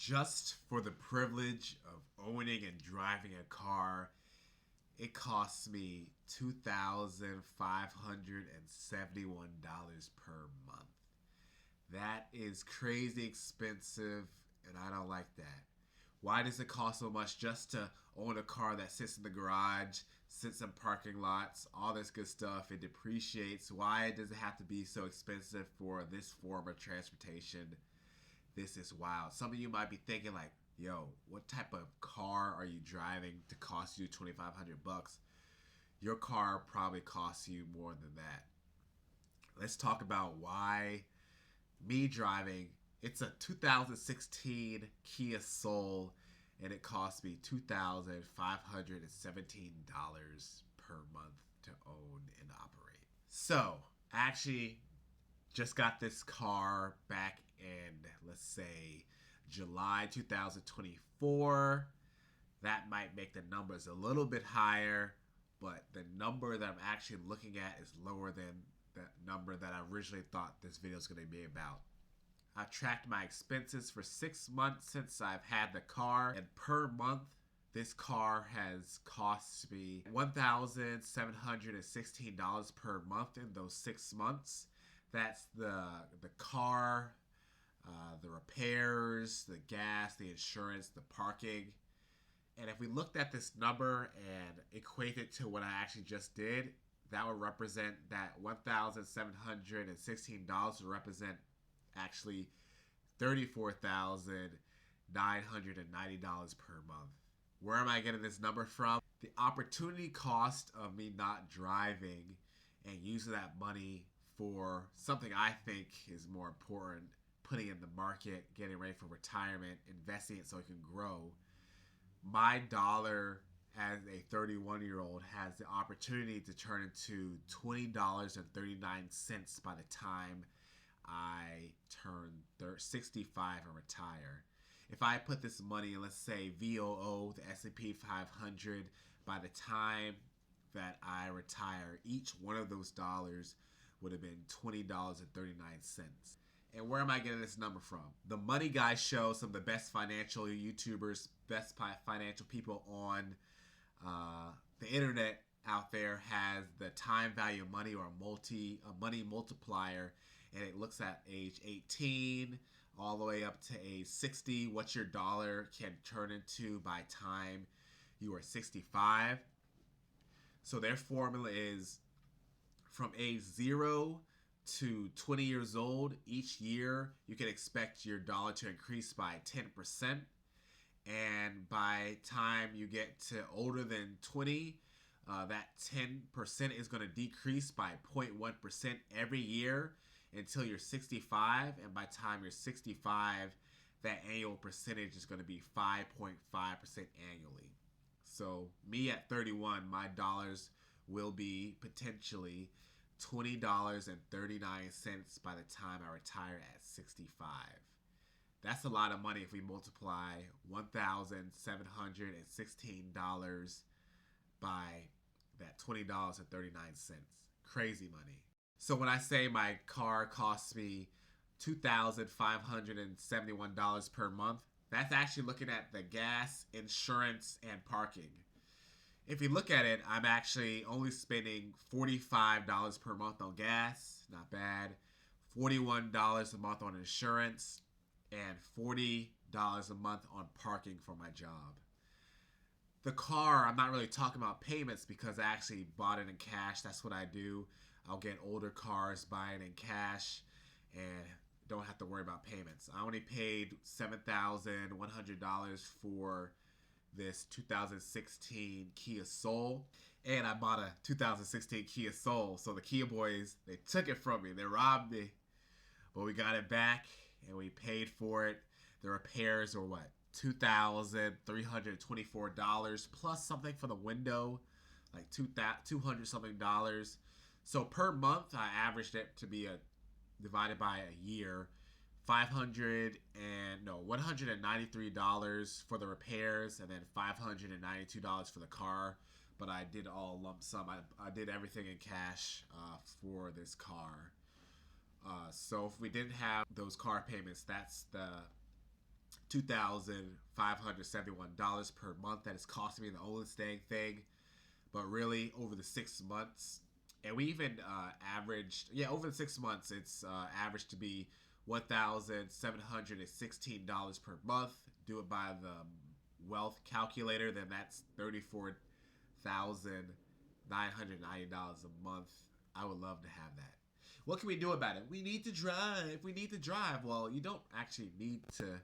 Just for the privilege of owning and driving a car, it costs me $2,571 per month. That is crazy expensive, and I don't like that. Why does it cost so much just to own a car that sits in the garage, sits in parking lots, all this good stuff? It depreciates. Why does it have to be so expensive for this form of transportation? This is wild. Some of you might be thinking like, yo, what type of car are you driving to cost you $2,500? Your car probably costs you more than that. Let's talk about why me driving. It's a 2016 Kia Soul, and it cost me $2,517 per month to own and operate. So, I actually just got this car back in, let's say, July 2024. That might make the numbers a little bit higher, but the number that I'm actually looking at is lower than the number that I originally thought this video was going to be about. I've tracked my expenses for 6 months since I've had the car, and per month, this car has cost me $1,716 per month in those 6 months. That's the car, the repairs, the gas, the insurance, the parking. And if we looked at this number and equated it to what I actually just did, that would represent that $1,716 would represent actually $34,990 per month. Where am I getting this number from? The opportunity cost of me not driving and using that money for something I think is more important, putting in the market, getting ready for retirement, investing it so it can grow. My dollar as a 31-year-old has the opportunity to turn into $20.39 by the time I turn 65 and retire. If I put this money in, let's say, VOO, the S&P 500, by the time that I retire, each one of those dollars would have been $20.39. And where am I getting this number from? The Money Guy Show, some of the best financial YouTubers, best financial people on the internet out there, has the time value of money, or a money multiplier, and it looks at age 18 all the way up to age 60, what your dollar can turn into by time you are 65. So their formula is from age 0 to 20 years old, each year you can expect your dollar to increase by 10%. And by time you get to older than 20, that 10% is going to decrease by 0.1% every year until you're 65. And by the time you're 65, that annual percentage is going to be 5.5% annually. So me at 31, my dollars will be potentially $20.39 by the time I retire at 65. That's a lot of money if we multiply $1,716 by that $20.39. Crazy money. So when I say my car costs me $2,571 per month, that's actually looking at the gas, insurance, and parking. If you look at it, I'm actually only spending $45 per month on gas, not bad, $41 a month on insurance, and $40 a month on parking for my job. The car, I'm not really talking about payments because I actually bought it in cash. That's what I do. I'll get older cars, buy it in cash, and don't have to worry about payments. I only paid $7,100 for this 2016 Kia Soul, and I bought a 2016 Kia Soul. So the Kia boys, they took it from me. They robbed me, but we got it back and we paid for it. The repairs were what? $2,324 plus something for the window, like $200 something dollars. So per month, I averaged it to be divided by a year, $193 for the repairs, and then $592 for the car. But I did all lump sum. I did everything in cash for this car. So if we didn't have those car payments, that's the $2,571 per month that is costing me the oldest dang thing. But really, over the 6 months, and we even averaged, over the 6 months, it's averaged to be $1,716 per month. Do it by the wealth calculator, then that's $34,990 a month. I would love to have that. What can we do about it? We need to drive. We need to drive. Well, you don't actually need to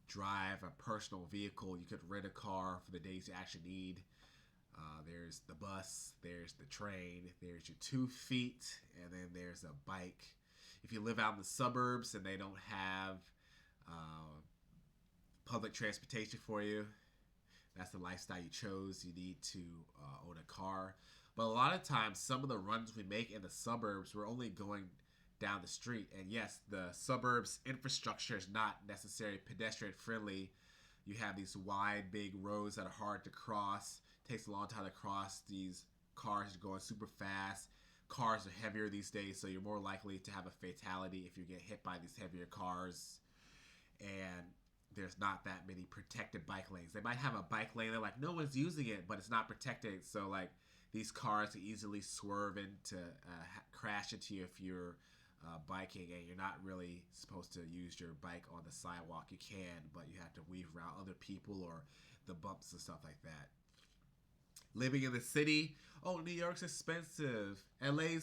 drive a personal vehicle. You could rent a car for the days you actually need. There's the bus, there's the train, there's your 2 feet, and then there's a bike. If you live out in the suburbs and they don't have public transportation for you, that's the lifestyle you chose. You need to own a car. But a lot of times, some of the runs we make in the suburbs, we're only going down the street. And yes, the suburbs infrastructure is not necessarily pedestrian friendly. You have these wide, big roads that are hard to cross. It takes a long time to cross. These cars are going super fast. Cars are heavier these days, so you're more likely to have a fatality if you get hit by these heavier cars. And there's not that many protected bike lanes. They might have a bike lane, they're like, no one's using it, but it's not protected. So like these cars can easily swerve into, crash into you if you're biking and you're not really supposed to use your bike on the sidewalk. You can, but you have to weave around other people or the bumps and stuff like that. Living in the city, New York's expensive. LA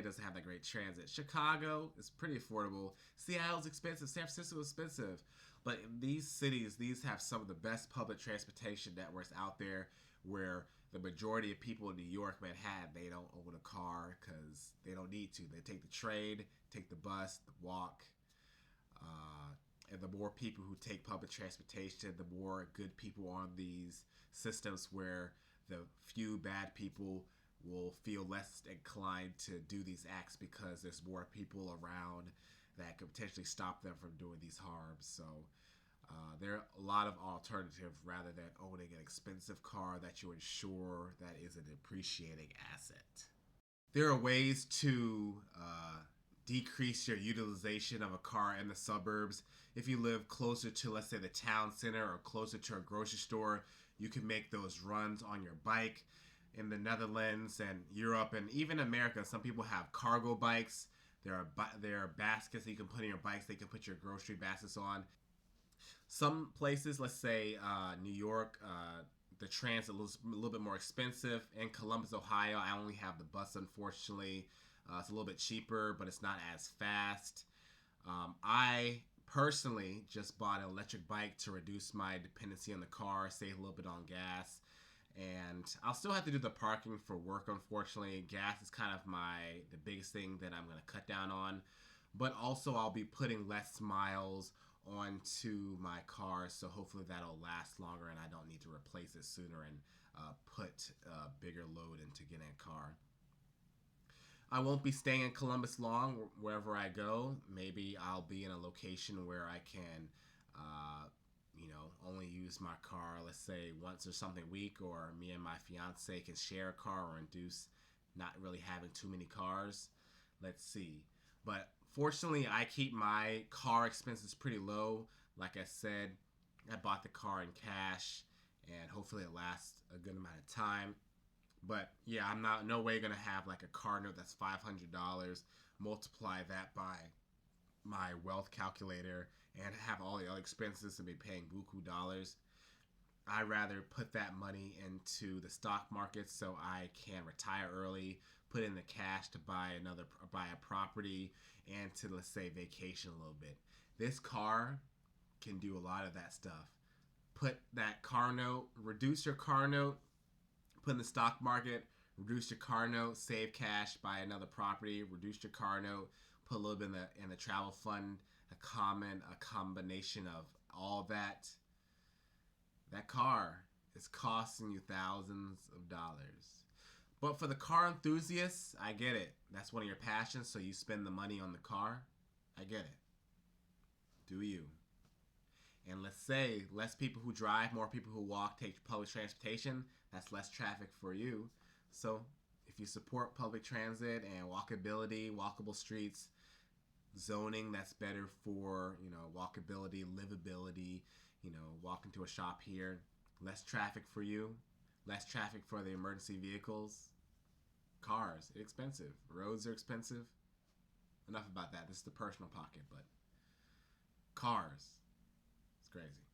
doesn't have that great transit. Chicago is pretty affordable. Seattle's expensive. San Francisco's expensive. But in these cities, these have some of the best public transportation networks out there, where the majority of people in New York, Manhattan, they don't own a car because they don't need to. They take the train, take the bus, walk. And the more people who take public transportation, the more good people on these systems, where the few bad people will feel less inclined to do these acts because there's more people around that could potentially stop them from doing these harms. So there are a lot of alternatives rather than owning an expensive car that you ensure that is an appreciating asset. There are ways to decrease your utilization of a car in the suburbs. If you live closer to, let's say, the town center or closer to a grocery store, you can make those runs on your bike. In the Netherlands and Europe and even America, some people have cargo bikes. There are baskets that you can put in your bikes. They can put your grocery baskets on. Some places, let's say New York, the transit is a little bit more expensive. In Columbus, Ohio, I only have the bus, unfortunately. It's a little bit cheaper, but it's not as fast. I personally just bought an electric bike to reduce my dependency on the car, save a little bit on gas. And I'll still have to do the parking for work, unfortunately. Gas is kind of the biggest thing that I'm going to cut down on. But also I'll be putting less miles onto my car, so hopefully that'll last longer and I don't need to replace it sooner and put a bigger load into getting a car. I won't be staying in Columbus long. Wherever I go, maybe I'll be in a location where I can only use my car, let's say once or something a week, or me and my fiance can share a car or induce not really having too many cars. Let's see. But fortunately, I keep my car expenses pretty low. Like I said, I bought the car in cash, and hopefully it lasts a good amount of time. But yeah, I'm no way gonna have like a car note that's $500, multiply that by my wealth calculator, and have all the other expenses and be paying buku dollars. I'd rather put that money into the stock market so I can retire early, put in the cash to buy a property, and to, let's say, vacation a little bit. This car can do a lot of that stuff. Put that car note, reduce your car note, put in the stock market, reduce your car note, save cash, buy another property, reduce your car note, put a little bit in the travel fund, a combination of all that. That car is costing you thousands of dollars. But for the car enthusiasts, I get it. That's one of your passions, so you spend the money on the car. I get it. Do you? And let's say less people who drive, more people who walk, take public transportation. That's less traffic for you. So if you support public transit and walkability, walkable streets, zoning that's better for, walkability, livability, walk into a shop here, less traffic for you, less traffic for the emergency vehicles. Cars, expensive. Roads are expensive. Enough about that. This is the personal pocket, but cars, it's crazy.